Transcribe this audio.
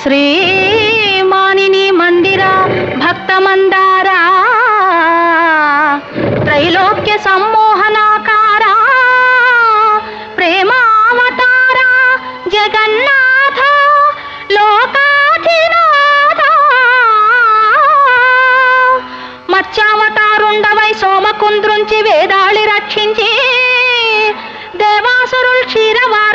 శ్రీమానిని మందిర భక్త మందారా త్రైలోక్య సమ్మోహనాకారా ప్రేమావతార జగన్నాథ లోకాధినాథ మత్స్యావతారుండవై సోమకుంద్రుంచి వేదాళి రక్షించి దేవాసురుల్ క్షీరవార